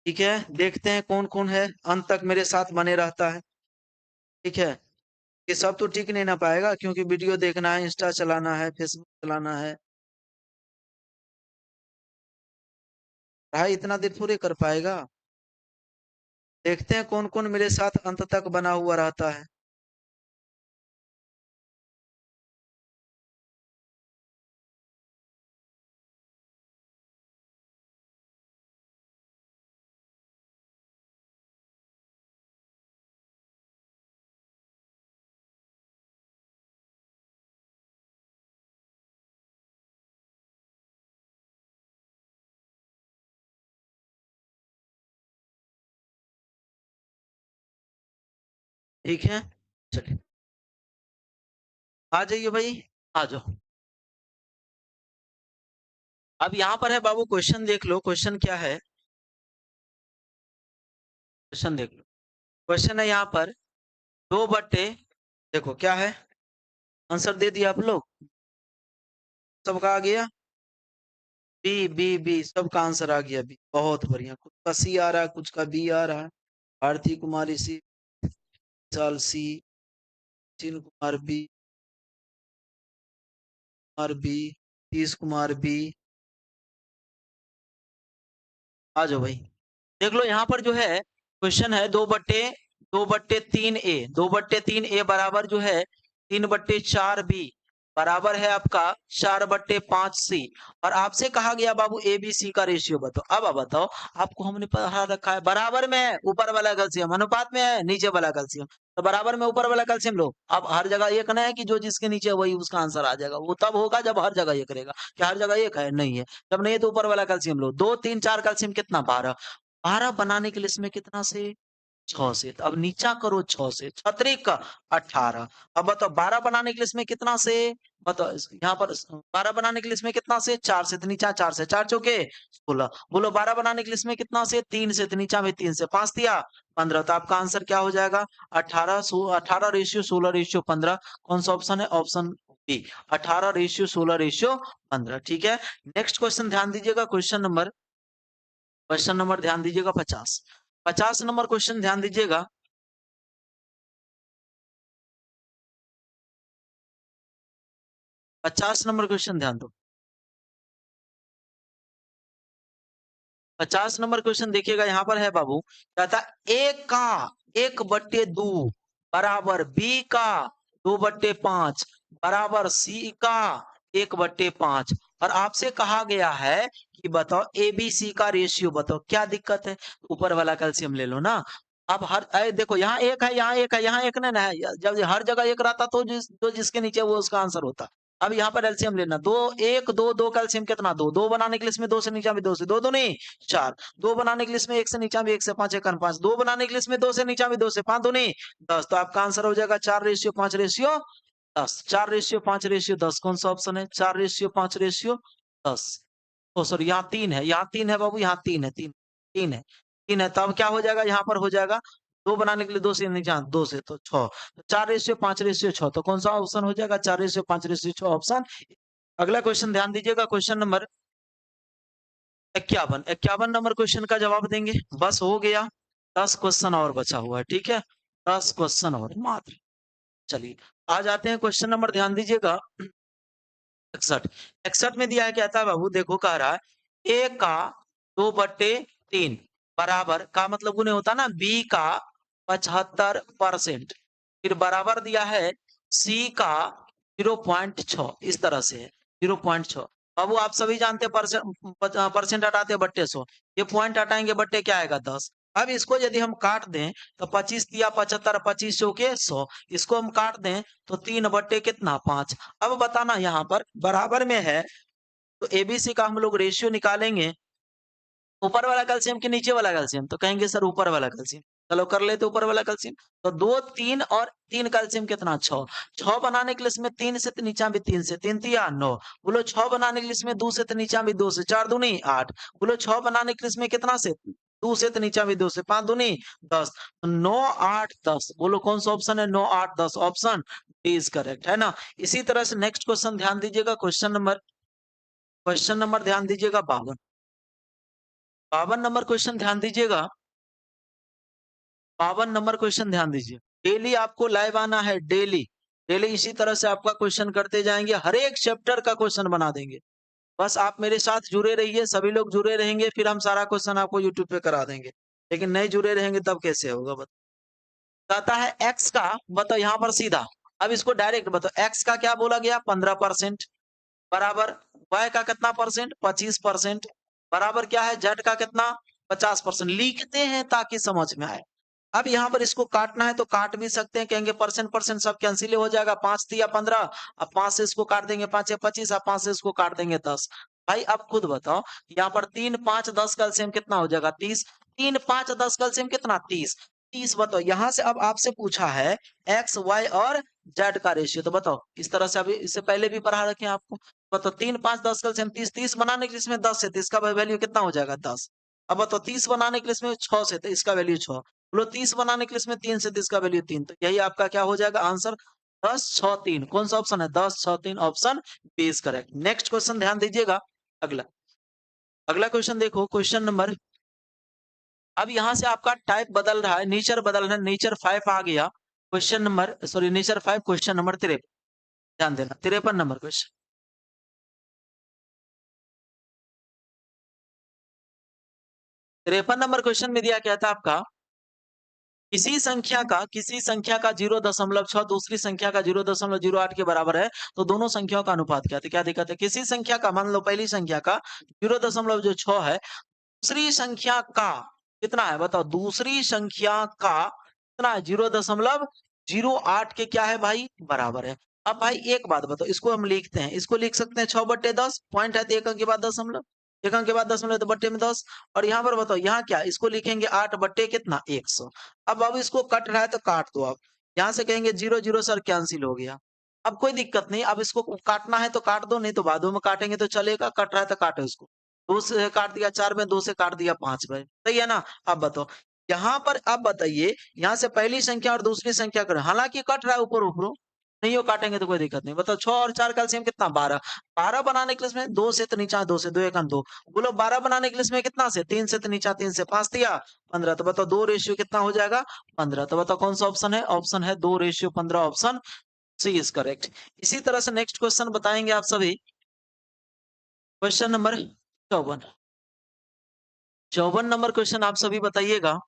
ठीक है, देखते हैं कौन कौन है अंत तक मेरे साथ बने रहता है। ठीक है, ये सब तो टिक नहीं ना पाएगा, क्योंकि वीडियो देखना है, इंस्टा चलाना है, फेसबुक चलाना है। भाई इतना देर थोड़े कर पाएगा। देखते हैं कौन कौन मेरे साथ अंत तक बना हुआ रहता है। ठीक है, चलिए आ जाइए भाई, आ जाओ। अब यहाँ पर है बाबू, क्वेश्चन देख लो, क्वेश्चन क्या है, क्वेश्चन देख लो। क्वेश्चन है यहाँ पर 2/, देखो क्या है, आंसर दे दिया आप लोग, सबका आ गया। बी बी बी, सबका आंसर आ गया, बी, बहुत बढ़िया। कुछ का सी आ रहा है, कुछ का बी आ रहा है। आरती कुमारी सी, विशाल सी, चिन कुमार बी, कुमार बी, तीस कुमार बी। आ जाओ भाई, देख लो यहाँ पर जो है क्वेश्चन है 2/3 ए, 2/3 ए बराबर जो है 3/4 बी बराबर है आपका 4/5 सी। और आपसे कहा गया बाबू ए बी सी का रेशियो बताओ। अब बताओ, आपको हमने पढ़ा रखा है बराबर में है, ऊपर वाला कैल्शियम अनुपात में है, नीचे वाला कैल्शियम तो बराबर में ऊपर वाला कैल्शियम लो। अब हर जगह एक ना है कि जो जिसके नीचे है वही उसका आंसर आ जाएगा, वो तब होगा जब हर जगह एक रहेगा। क्या हर जगह एक है? नहीं है। जब नहीं है तो ऊपर वाला कैल्शियम लो, 2 3 4 कैल्शियम कितना 12, 12 बनाने के लिए इसमें कितना से 6 से, तो अब नीचा करो 6 से, 6 का 18। अब बताओ 12 बनाने के लिए इसमें कितना से, बताओ यहाँ पर 12 बनाने के लिए इसमें कितना से 4 से, तो नीचा 4 से, 4 चौके 16। बोलो 12 बनाने के लिए इसमें कितना से 3 से, तो नीचा में 3 से 5 दिया 15। तो आपका आंसर क्या हो जाएगा 18:16:15। कौन सा ऑप्शन है? Option B, 18:16:15। ठीक है, नेक्स्ट क्वेश्चन ध्यान दीजिएगा, क्वेश्चन नंबर ध्यान दीजिएगा 50, 50 नंबर क्वेश्चन ध्यान दीजिएगा। 50 नंबर क्वेश्चन ध्यान दो। 50 नंबर क्वेश्चन देखिएगा, यहाँ पर है बाबू, कहता ए का 1/2 बराबर बी का 2/5 बराबर सी का 1/5। और आपसे कहा गया है कि बताओ ए बी सी का रेशियो बताओ, क्या दिक्कत है? ऊपर वाला कैल्शियम ले लो ना। अब देखो यहाँ एक है, यहाँ एक है, यहाँ एक नहीं ना है, जब हर जगह एक रहता तो जो जिसके नीचे वो उसका आंसर होता। अब यहाँ पर एलसीएम लेना, दो एक दो दो कैल्शियम कितना, दो, दो बनाने के लिए इसमें दो से नीचा भी दो से, दो दो नहीं 4, दो बनाने के लिए इसमें एक से नीचा भी एक से 5 1 5, दो बनाने के लिए इसमें दो से नीचा भी दो से 5 दो नहीं 10। तो आपका आंसर हो जाएगा 4:5:10, 4:5:10। कौन सा ऑप्शन है? 4:5:10। ओ सॉरी, यहाँ 3 है, यहाँ 3 है बाबू, यहाँ 3 है, 3 3 है, 3 है। तब क्या हो जाएगा, यहाँ पर हो जाएगा दो बनाने के लिए दो से नीचा दो से तो 6, 4:5:6। तो कौन सा ऑप्शन हो जाएगा? 4:5:6 ऑप्शन। अगला क्वेश्चन ध्यान दीजिएगा, क्वेश्चन नंबर 51, 51 नंबर क्वेश्चन का जवाब देंगे, बस हो गया। 10 क्वेश्चन और बचा हुआ है, ठीक है, 10 क्वेश्चन और मात्र। चलिए आ जाते हैं क्वेश्चन नंबर, ध्यान दीजिएगा 61, 61 में दिया है, क्या था बाबू, देखो कह रहा है ए का 2/3 बराबर का मतलब गुने होता ना बी का 75%, फिर बराबर दिया है सी का 0.6, इस तरह से है 0.6। बाबू आप सभी जानते हैं परसेंट हटाते हैं बट्टे 100, ये पॉइंट हटाएंगे बट्टे क्या आएगा 10। अब इसको यदि हम काट दें तो 25 दिया 75, 25 चौके 100, इसको हम काट दें तो 3/, कितना 5। अब बताना यहाँ पर बराबर में है, तो एबीसी का हम लोग रेशियो निकालेंगे, ऊपर वाला कैल्शियम कि नीचे वाला कैल्शियम, तो कहेंगे सर ऊपर वाला कैल्शियम। चलो कर लेते ऊपर वाला कैल्शियम, तो 2 3 और 3 कैल्शियम कितना 6, 6 बनाने के लिए इसमें 3 से, तो नीचा भी 3 से, 3 तिया 9। बोलो 6 बनाने के लिए इसमें 2 से, तो नीचा भी 2 से, 4 दूनी 8। बोलो 6 बनाने के लिए इसमें कितना से 2 से, तो नीचा भी 2 से, 5 दूनी 10, 9 8 10। बोलो कौन सा ऑप्शन है? 9 8 10, ऑप्शन डी इज करेक्ट, है ना। इसी तरह से नेक्स्ट क्वेश्चन ध्यान दीजिएगा, क्वेश्चन नंबर ध्यान दीजिएगा 52, 52 नंबर क्वेश्चन ध्यान दीजिएगा, 52 नंबर क्वेश्चन ध्यान दीजिए। डेली आपको लाइव आना है, डेली डेली इसी तरह से आपका क्वेश्चन करते जाएंगे, हर एक चैप्टर का क्वेश्चन बना देंगे। बस आप मेरे साथ जुड़े रहिए, सभी लोग जुड़े रहेंगे, फिर हम सारा क्वेश्चन आपको यूट्यूब पे करा देंगे। लेकिन नहीं जुड़े रहेंगे तब कैसे होगा? कहता है एक्स का, बताओ यहाँ पर सीधा, अब इसको डायरेक्ट बताओ, एक्स का क्या बोला गया? 15% बराबर, वाई का कितना परसेंट? 25% बराबर क्या है? जेड का कितना? 50%। लिखते हैं ताकि समझ में आए। अब यहाँ पर इसको काटना है तो काट भी सकते हैं, कहेंगे परसेंट परसेंट सब कैंसिल हो जाएगा, 5 या 15, अब 5 से इसको काट देंगे 5 या 25, अब 5 से इसको काट देंगे 10। भाई अब खुद बताओ, यहाँ पर 3 5 10 का एलसीएम कितना हो जाएगा? 30। 3 5 10 का एलसीएम कितना? 30। 30 बताओ, यहाँ से अब आपसे पूछा है एक्स वाई और जेड का रेशियो, तो बताओ इस तरह से, अभी इससे पहले भी पढ़ा रखे हैं आपको। बताओ 3 5 10 का एलसीएम 30, 30 बनाने के लिए इसमें 10 है तो इसका वैल्यू कितना हो जाएगा? 10। अब बताओ 30 बनाने के लिए इसमें 6 से तो इसका वैल्यू 6। बोलो 30 बनाने के लिए इसमें 3 से तो इसका वैल्यू 3, तो यही आपका क्या हो जाएगा आंसर? 10 6 3। कौन सा ऑप्शन है? 10 6 3, option B is correct. Next question ध्यान दीजिएगा। अगला अगला क्वेश्चन देखो, क्वेश्चन नंबर, अब यहां से आपका टाइप बदल रहा है, नेचर बदल रहा है, नेचर 5 आ गया। Question number, sorry nature 5, question number 53, ध्यान देना, 53 नंबर क्वेश्चन। 53 नंबर क्वेश्चन में दिया क्या था आपका? किसी संख्या का 0.6 दूसरी संख्या का 0.08 के बराबर है, तो दोनों संख्याओं का अनुपात क्या है? क्या दिक्कत है? किसी संख्या का, मान लो पहली संख्या का 0.6 है, दूसरी संख्या का कितना है? बताओ दूसरी संख्या का कितना है? 0.08 के क्या है भाई? बराबर है। अब भाई एक बात बताओ, इसको हम लिखते हैं, इसको लिख सकते हैं 6/10, पॉइंट है तो एक अंक के बाद दशमलव, एक अंक के बाद दशमलव तो बट्टे में 10। और यहाँ पर बताओ यहाँ क्या, इसको लिखेंगे 8 बट्टे कितना? 100। अब इसको कट रहा है तो काट दो। अब यहाँ से कहेंगे 0 0 सर कैंसिल हो गया। अब कोई दिक्कत नहीं, अब इसको काटना है तो काट दो, नहीं तो बाद में काटेंगे तो चलेगा, कट रहा है तो काटो इसको। 2 से काट दिया 4 में, 2 से काट दिया 5 में, सही है ना? अब बताओ यहाँ पर, अब बताइए यहाँ से पहली संख्या और दूसरी संख्या करें, हालांकि कट रहा है ऊपर ऊपर, नहीं हो काटेंगे तो कोई दिक्कत नहीं। बताओ 6 और 4 का एलसीएम कितना? 12। 12 बनाने के लिए इसमें 2 से तो नीचा 2 से 2 एक 2। बोलो 12 बनाने के लिए इसमें कितना से? 3 से तो नीचा 3 से 5 दिया 15, तो बताओ 2 रेशियो कितना हो जाएगा? 15। तो बताओ कौन सा ऑप्शन है? ऑप्शन है 2:15, ऑप्शन सी इज करेक्ट। इसी तरह से नेक्स्ट क्वेश्चन बताएंगे आप सभी, क्वेश्चन नंबर 54। 54 नंबर क्वेश्चन आप सभी बताइएगा।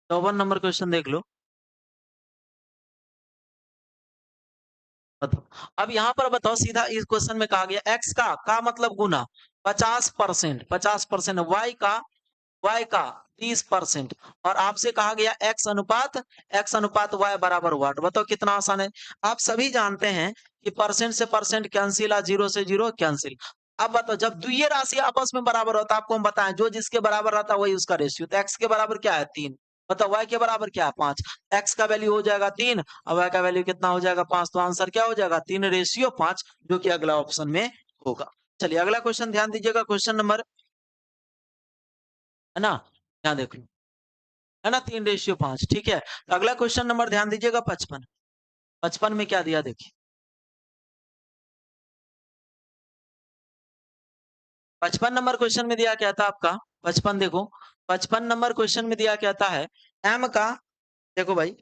54 नंबर क्वेश्चन देख लो। बताओ, अब यहाँ पर बताओ, सीधा इस क्वेश्चन में कहा गया एक्स का मतलब गुना 50%, 50%, वाई का 30%, और आपसे कहा गया एक्स अनुपात वाई बराबर वाट। बताओ कितना आसान है। आप सभी जानते हैं कि परसेंट से परसेंट कैंसिल, 0 से 0 कैंसिल। अब बताओ जब द्वितीय राशि आपस में बराबर होता है, आपको हम बताएं जो जिसके बराबर रहता है वही उसका रेशियो। तो एक्स के बराबर क्या है? 3। बताओ वाई के बराबर क्या है? 5। एक्स का वैल्यू हो जाएगा 3 और वाई का वैल्यू कितना हो जाएगा? 5। तो आंसर क्या हो जाएगा? 3:5, जो कि अगला ऑप्शन में होगा। चलिए अगला क्वेश्चन ध्यान दीजिएगा, क्वेश्चन नंबर, है ना, यहाँ देखो, है ना, 3:5, ठीक है। तो अगला क्वेश्चन नंबर ध्यान दीजिएगा 55। 55 में क्या दिया देखिए, 55 नंबर क्वेश्चन में दिया क्या था आपका? 55 देखो, 55 नंबर क्वेश्चन में दिया क्या था है, एम का, देखो भाई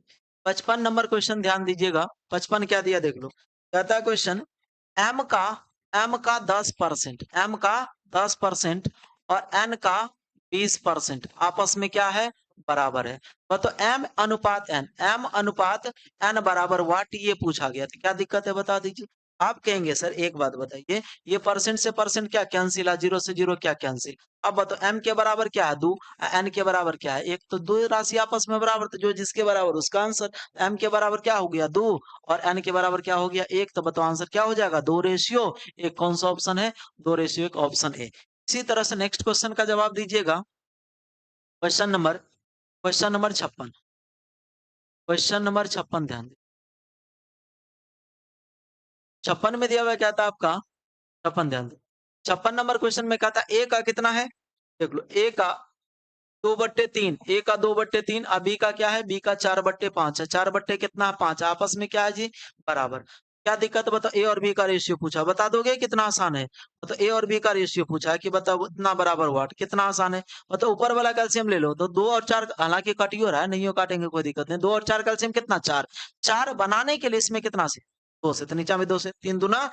55 नंबर क्वेश्चन ध्यान दीजिएगा, 55 क्या दिया देख लो। कहता है क्वेश्चन, एम का एम का 10%, एम का 10% और एन का 20% आपस में क्या है? बराबर है। तो एम अनुपात एन बराबर वाट, ये पूछा गया था। क्या दिक्कत है बता दीजिए। आप कहेंगे सर एक बात बताइए, ये परसेंट से परसेंट क्या कैंसिल है, 0 से 0 क्या कैंसिल। अब बताओ एम के बराबर क्या है? 2। एन के बराबर क्या है? 1। तो दो राशि आपस में बराबर, तो जो जिसके बराबर उसका आंसर। एम के बराबर क्या हो गया? 2 और एन के बराबर क्या हो गया? 1। तो बताओ आंसर क्या हो जाएगा? 2:1। कौन सा ऑप्शन है? 2:1, ऑप्शन ए। इसी तरह से नेक्स्ट क्वेश्चन का जवाब दीजिएगा, क्वेश्चन नंबर 56। क्वेश्चन नंबर 56 ध्यान दें। 56 में दिया हुआ क्या था आपका? 56 ध्यान दें। 56 नंबर क्वेश्चन में कहा था ए का कितना है? देख लो, ए का 2/3, ए का 2/3, अब बी का क्या है? बी का 4/5 है। 4 बट्टे कितना है? 5, आपस में क्या है जी? बराबर। क्या दिक्कत है बताओ? ए और बी का रेशियो पूछा, बता दोगे? कितना आसान है। तो ए और बी का रेशियो पूछा है कि बताओ इतना बराबर वाट, कितना आसान है। मतलब ऊपर वाला कैल्शियम ले लो, तो 2 और 4, हालांकि कट ही हो रहा है, नहीं हो काटेंगे कोई दिक्कत नहीं। 2 और 4 कैल्शियम कितना? 4। 4 बनाने के लिए इसमें कितना से? 2 से, तो नीचा में 2 से, 3 दूना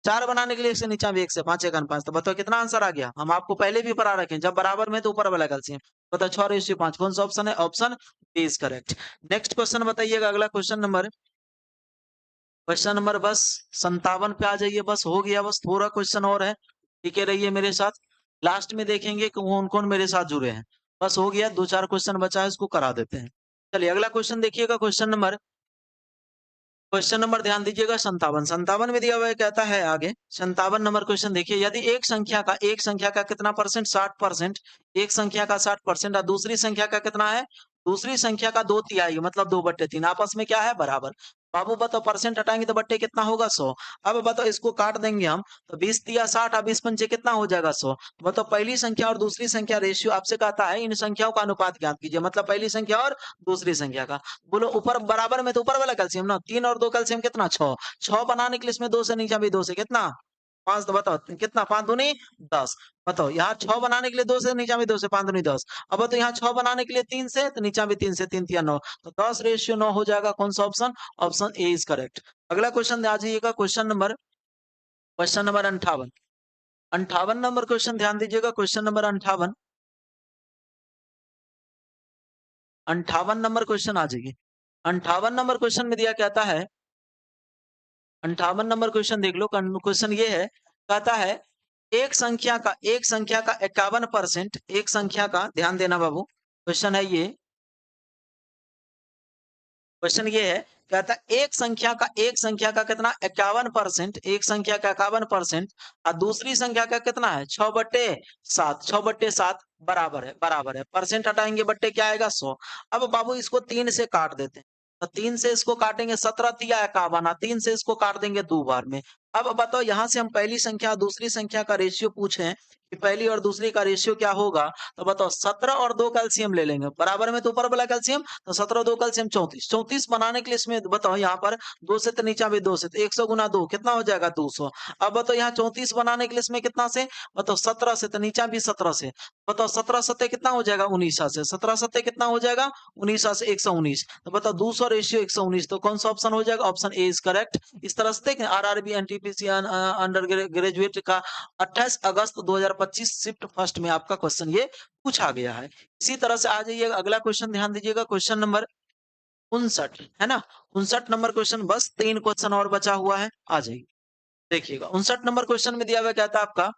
4 बनाने के लिए 1 से, नीचा में 1 से, 5 एकन 5। तो बताओ कितना आंसर आ गया? हम आपको पहले भी पढ़ा रखे हैं, जब बराबर में तो ऊपर वाला कैल्शियम। बताओ 6:5। कौन सा ऑप्शन है? Option B is correct. Next question बताइएगा, अगला क्वेश्चन नंबर बस 57 पे आ जाइए। बस हो गया, बस थोड़ा क्वेश्चन और है, टिके रहिए मेरे साथ। लास्ट में देखेंगे कि कौन कौन मेरे साथ जुड़े हैं। बस हो गया, 2-4 क्वेश्चन बचा है, इसको करा देते हैं। चलिए अगला क्वेश्चन देखिएगा, क्वेश्चन नंबर ध्यान दीजिएगा 57। 57 में दिया हुआ है, कहता है आगे 57 नंबर क्वेश्चन देखिए, यदि एक संख्या का कितना परसेंट? 60%। एक संख्या का 60% और दूसरी संख्या का कितना है? दूसरी संख्या का 2/3, मतलब 2/3, आपस में क्या है? बराबर। बाबू बताओ, परसेंट हटाएंगे तो बट्टे कितना होगा? 100। अब बताओ इसको काट देंगे हम, तो 20×3 = 60 और 20×5 कितना हो जाएगा? 100। बताओ पहली संख्या और दूसरी संख्या रेशियो आपसे कहता है, इन संख्याओं का अनुपात ज्ञात कीजिए, मतलब पहली संख्या और दूसरी संख्या का। बोलो ऊपर बराबर में, तो ऊपर वाला कैल्शियम ना, 3 और 2 कैल्शियम कितना? 6। 6 बनाने के लिए इसमें 2 से, नीचा भी 2 से, कितना? 5। तो बताओ कितना? 5 दूनी 10। बताओ यहाँ 6 बनाने के लिए 2 से, नीचा भी 2 से, 5 दूनी 10। अब तो यहाँ 6 बनाने के लिए 3 से, तो नीचा भी 3 से, 3×3 9। तो 10:9 हो जाएगा। कौन सा option? Option A is correct. अगला क्वेश्चन आ जाइएगा, क्वेश्चन नंबर 58। 58 नंबर क्वेश्चन ध्यान दीजिएगा, क्वेश्चन नंबर 58। 58 नंबर क्वेश्चन आ जाइए। 58 नंबर क्वेश्चन में दिया कहता है, 58 नंबर क्वेश्चन देख लो। क्वेश्चन ये है, कहता है एक संख्या का 51%, एक संख्या का, ध्यान देना बाबू, क्वेश्चन ये है, कहता है एक संख्या का कितना? 51%। एक संख्या का 51% और दूसरी संख्या का कितना है? 6/7। 6/7 बराबर है। परसेंट हटाएंगे, बट्टे क्या आएगा? 100। अब बाबू इसको 3 से काट देते हैं, तो 3 से इसको काटेंगे, 17×3 = 51। 3 से इसको काट देंगे 2 बार में। अब बताओ यहाँ से हम पहली संख्या और दूसरी संख्या का रेशियो पूछे कि पहली और दूसरी का रेशियो क्या होगा। तो बताओ 17 और 2 कैल्शियम ले लेंगे, बराबर में तो ऊपर वाला कैल्शियम, तो 17 2 कैल्शियम 34। 34 बनाने के लिए इसमें बताओ यहाँ पर 2 से, तो नीचा भी 2 से, तो 100 × 2 कितना हो जाएगा? 200। अब बताओ यहाँ 34 बनाने के लिए इसमें कितना से? बताओ 17 से, तो नीचा भी 17 से। बताओ 17×7 कितना हो जाएगा? 19 से। 17×7 कितना हो जाएगा? 19 से 119। तो बताओ 200:119, तो कौन सा ऑप्शन हो जाएगा? Option A is correct. इस तरह से देखें, आरआरबी एनटीपीसी अंडर ग्रेजुएट का 28 अगस्त 2025 शिफ्ट फर्स्ट में आपका क्वेश्चन ये पूछा गया है। इसी तरह से आ जाइए, अगला क्वेश्चन ध्यान दीजिएगा, क्वेश्चन नंबर 59 है ना। 59 नंबर क्वेश्चन, बस 3 क्वेश्चन और बचा हुआ है, आ जाइए देखिएगा। 59 नंबर क्वेश्चन में दिया हुआ कहता है आपका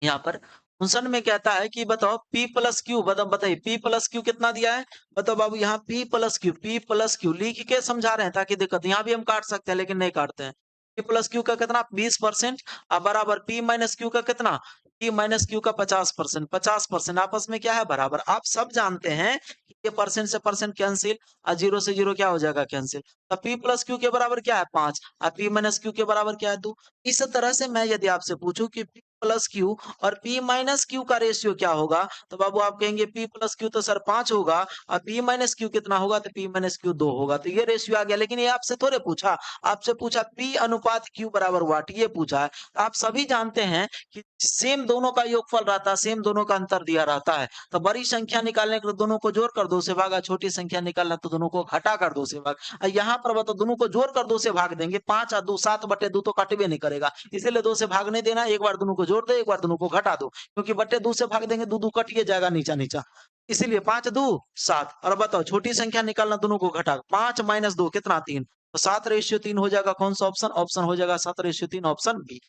यहाँ पर, 59 में कहता है कि बताओ P+Q, बताइए P+Q कितना दिया है? बताओ बाबू, यहाँ P+Q लिख के समझा रहे हैं ताकि दिक्कत, यहाँ भी हम काट सकते हैं लेकिन नहीं काटते हैं। P+Q का कितना? 20%। अब बराबर P-Q का कितना? P-Q का 50%। 50% आपस में क्या है? बराबर। आप सब जानते हैं कि ये परसेंट से परसेंट कैंसिल और 0 से 0 क्या हो जाएगा? कैंसिल। तो P+Q के बराबर क्या है? 5 और P-Q के बराबर क्या है? 2। इस तरह से मैं यदि आपसे पूछूं कि P+Q और P-Q का रेशियो क्या होगा, तो बाबू आप कहेंगे P+Q तो सर 5 होगा और P-Q कितना होगा? तो P-Q 2 होगा। तो ये रेशियो आ गया, लेकिन ये आपसे थोड़े पूछा, आपसे पूछा P/Q बराबर वाट, ये पूछा है। आप सभी जानते हैं कि सेम दोनों का योगफल रहता है, सेम दोनों का अंतर दिया रहता है। तो बड़ी संख्या निकालने के लिए दोनों को जोड़ कर 2 से भागा, छोटी संख्या निकालना तो दोनों को घटा कर 2 से भाग। यहाँ पर बताओ दोनों को जोड़ कर 2 से भाग देंगे, 5 और 2 7/2 तो कटबे नहीं करेगा, इसीलिए 2 से भागने देना। एक बार दोनों को जोड़ दो, एक बार दोनों को घटा दो, क्योंकि बट्टे 2 से भाग देंगे, 2 2 कटिए जाएगा नीचा नीचा, इसीलिए 5 2 7। और बताओ छोटी संख्या निकालना, दोनों को घटा, 5 - 2 कितना? 3। तो 7:3 हो जाएगा। कौन सा ऑप्शन? ऑप्शन हो जाएगा 7:3, ऑप्शन बी।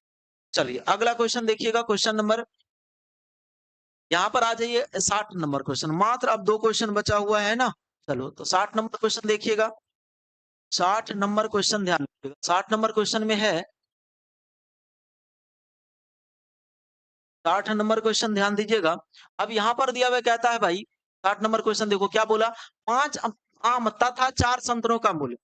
चलिए अगला क्वेश्चन देखिएगा, क्वेश्चन नंबर, यहाँ पर आ जाइए 60 नंबर क्वेश्चन। मात्र अब 2 क्वेश्चन बचा हुआ है ना। चलो तो 60 नंबर क्वेश्चन देखिएगा। 60 नंबर क्वेश्चन ध्यान रखिएगा। 60 नंबर क्वेश्चन में है, 60 नंबर क्वेश्चन ध्यान दीजिएगा। अब यहाँ पर दिया हुआ कहता है भाई, 60 नंबर क्वेश्चन देखो क्या बोला, 5 आम तथा 4 संतरों का मूल्य।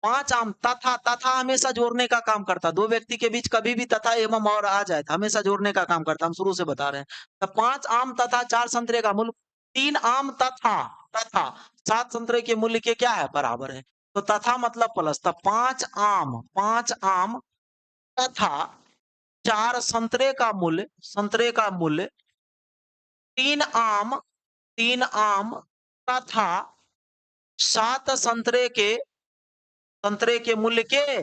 5 आम तथा, हमेशा जोड़ने का काम करता है। 2 व्यक्ति के बीच कभी भी तथा एवं और आ जाए तो हमेशा जोड़ने का काम करता है, हम शुरू से बता रहे हैं। तो 5 आम तथा 4 संतरे का मूल्य 3 आम तथा 7 संतरे के मूल्य के क्या है? बराबर है। तो तथा मतलब प्लस, तो 5 आम तथा 4 संतरे का मूल्य 3 आम तथा 7 संतरे के मूल्य के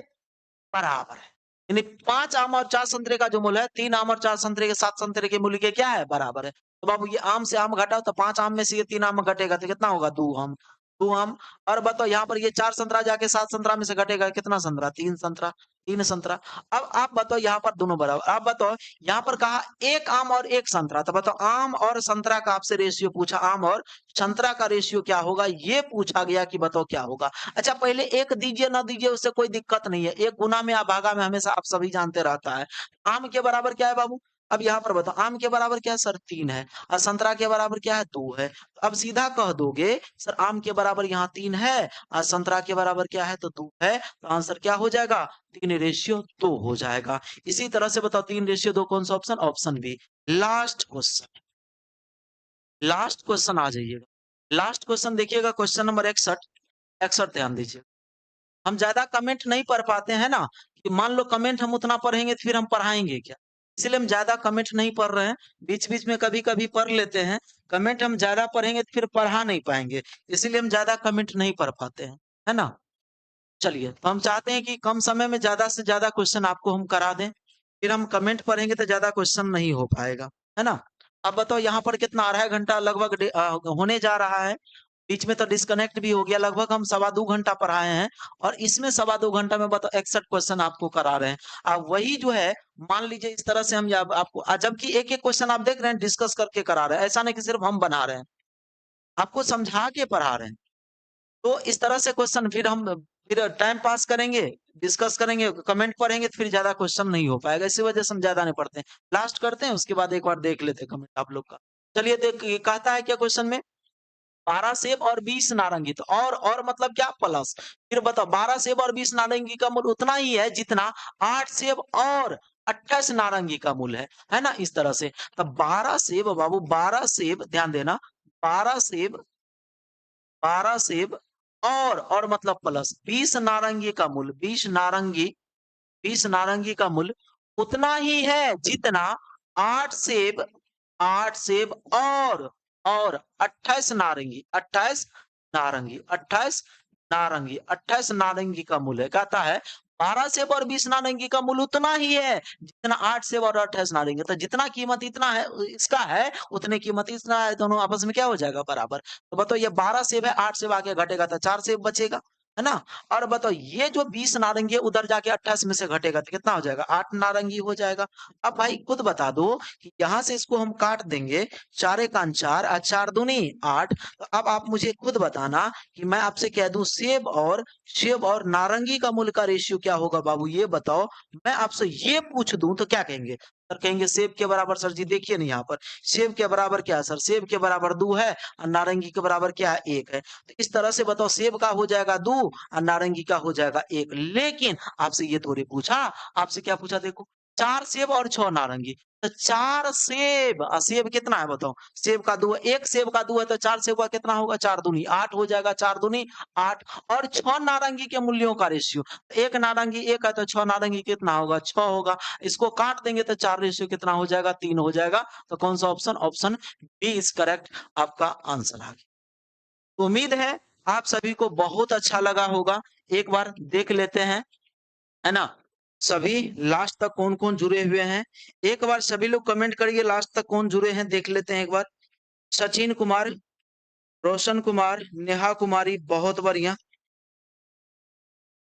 बराबर है। यानी 5 आम और 4 संतरे का जो मूल्य है, 3 आम और 4 संतरे के 7 संतरे के मूल्य के क्या है, बराबर है। तो बाबू ये आम से आम घटाओ तो 5 आम में से ये 3 आम घटेगा तो कितना होगा, 2 आम। 2 आम। और बताओ यहाँ पर ये 4 संतरा जाके 7 संतरा में से घटेगा, कितना संतरा, 3 संतरा। 3 संतरा। अब आप बताओ यहाँ पर दोनों बराबर। आप बताओ यहाँ पर कहा 1 आम और 1 संतरा, तो बताओ आम और संतरा का आपसे रेशियो पूछा, आम और संतरा का रेशियो क्या होगा ये पूछा गया कि बताओ क्या होगा। अच्छा पहले एक दीजिए ना दीजिए उससे कोई दिक्कत नहीं है, एक गुना में या भागा में हमेशा आप सभी जानते रहता है। आम के बराबर क्या है बाबू, अब यहाँ पर बताओ आम के बराबर क्या है सर, 3 है, और संतरा के बराबर क्या है, 2 है। अब सीधा कह दोगे सर आम के बराबर यहाँ 3 है और संतरा के बराबर क्या है, तो 2 है, तो आंसर क्या हो जाएगा, 3:2 हो जाएगा। इसी तरह से बताओ 3:2 कौन सा option, option B. Last question, last question आ जाइएगा। लास्ट क्वेश्चन देखिएगा, क्वेश्चन नंबर 61। 61 ध्यान दीजिए। हम ज्यादा कमेंट नहीं पढ़ पाते हैं ना, कि मान लो कमेंट हम उतना पढ़ेंगे तो फिर हम पढ़ाएंगे क्या, इसलिए हम ज्यादा कमेंट नहीं पढ़ रहे हैं। बीच बीच में कभी कभी पढ़ लेते हैं। कमेंट हम ज्यादा पढ़ेंगे तो फिर पढ़ा नहीं पाएंगे, इसीलिए हम ज्यादा कमेंट नहीं पढ़ पाते हैं, है ना। चलिए, तो हम चाहते हैं कि कम समय में ज्यादा से ज्यादा क्वेश्चन आपको हम करा दें, फिर हम कमेंट पढ़ेंगे तो ज्यादा क्वेश्चन नहीं हो पाएगा, है ना। अब बताओ यहाँ पर कितना, 2.5 घंटा लगभग होने जा रहा है। बीच में तो डिस्कनेक्ट भी हो गया, लगभग हम 2.25 घंटा पढ़ाए हैं, और इसमें 2.25 घंटा में बताओ 61 क्वेश्चन आपको करा रहे हैं। अब वही जो है, मान लीजिए इस तरह से हम आपको, जबकि एक एक क्वेश्चन आप देख रहे हैं डिस्कस करके करा रहे हैं, ऐसा नहीं कि सिर्फ हम बना रहे हैं, आपको समझा के पढ़ा रहे हैं। तो इस तरह से क्वेश्चन फिर टाइम पास करेंगे, डिस्कस करेंगे, कमेंट पढ़ेंगे तो फिर ज्यादा क्वेश्चन नहीं हो पाएगा, इसी वजह से हम ज्यादा नहीं पढ़ते हैं। लास्ट करते हैं, उसके बाद एक बार देख लेते हैं कमेंट आप लोग का। चलिए देख, ये कहता है क्या क्वेश्चन में, 12 सेब और 20 नारंगी, तो और मतलब क्या, प्लस। फिर बताओ 12 सेब और 20 नारंगी का मूल्य उतना ही है जितना 8 सेब और 28 नारंगी का मूल्य है ना, इस तरह से। तो 12 सेब बाबू, 12 सेब ध्यान देना, 12 सेब, 12 सेब और मतलब प्लस 20 नारंगी का मूल्य, 20 नारंगी का मूल्य उतना ही है जितना 8 सेब, 8 सेब और 28 नारंगी, 28 नारंगी, 28 नारंगी, 28 नारंगी का मूल्य है। कहता है 12 सेब और 20 नारंगी का मूल्य उतना ही है जितना 8 सेब और 28 नारंगी, तो जितना कीमत इतना है इसका है, उतने कीमत इतना है, दोनों आपस में क्या हो जाएगा, बराबर। तो बताओ ये 12 सेब है, 8 सेब आगे घटेगा तो 4 सेब बचेगा, है ना। और बताओ ये जो 20 नारंगी है उधर जाके 28 में से घटेगा तो कितना हो जाएगा, 8 नारंगी हो जाएगा। अब भाई खुद बता दो कि यहाँ से इसको हम काट देंगे, 4 एकान 4 और 4 दूनी 8। तो अब आप मुझे खुद बताना कि मैं आपसे कह दूं सेब और नारंगी का मूल्य का रेशियो क्या होगा, बाबू ये बताओ। मैं आपसे ये पूछ दूं तो क्या कहेंगे, सर कहेंगे सेब के बराबर, सर जी देखिए ना यहाँ पर सेब के बराबर क्या है, सर सेब के बराबर 2 है और नारंगी के बराबर क्या है, 1 है। तो इस तरह से बताओ सेब का हो जाएगा 2 और नारंगी का हो जाएगा 1। लेकिन आपसे ये थोड़ी पूछा, आपसे क्या पूछा देखो, 4 सेब और 6 नारंगी, तो 4 सेब, सेब कितना है बताओ, सेब का 2, एक सेब का 2 है तो 4 सेब का कितना होगा, 4 दूनी 8 हो जाएगा, 4 दूनी 8। और 6 नारंगी के मूल्यों का रेशियो, एक नारंगी 1 है तो 6 नारंगी कितना होगा, 6 होगा। इसको काट देंगे तो 4 रेशियो कितना हो जाएगा, 3 हो जाएगा। तो कौन सा option, option B is correct, आपका आंसर आ गया। उम्मीद है आप सभी को बहुत अच्छा लगा होगा। एक बार देख लेते हैं, है ना, सभी लास्ट तक कौन कौन जुड़े हुए हैं। एक बार सभी लोग कमेंट करिए लास्ट तक कौन जुड़े हैं, देख लेते हैं एक बार। सचिन कुमार, रोशन कुमार, नेहा कुमारी, बहुत बढ़िया।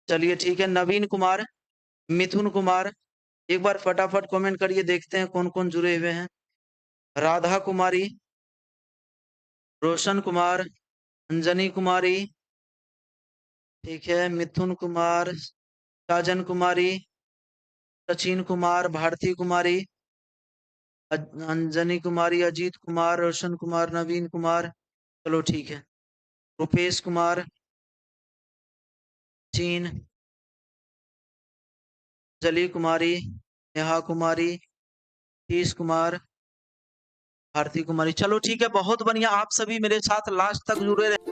चलिए ठीक है, नवीन कुमार, मिथुन कुमार, एक बार फटाफट कमेंट करिए, देखते हैं कौन कौन जुड़े हुए हैं। राधा कुमारी, रोशन कुमार, अंजनी कुमारी, ठीक है, मिथुन कुमार, साजन कुमारी, सचिन कुमार, भारती कुमारी, अंजनी कुमारी, अजीत कुमार, रोशन कुमार, नवीन कुमार, चलो ठीक है, रुपेश कुमार, चीन, जली कुमारी, नेहा कुमारी, तीस कुमार, भारती कुमारी, चलो ठीक है, बहुत बढ़िया। आप सभी मेरे साथ लास्ट तक जुड़े रहे।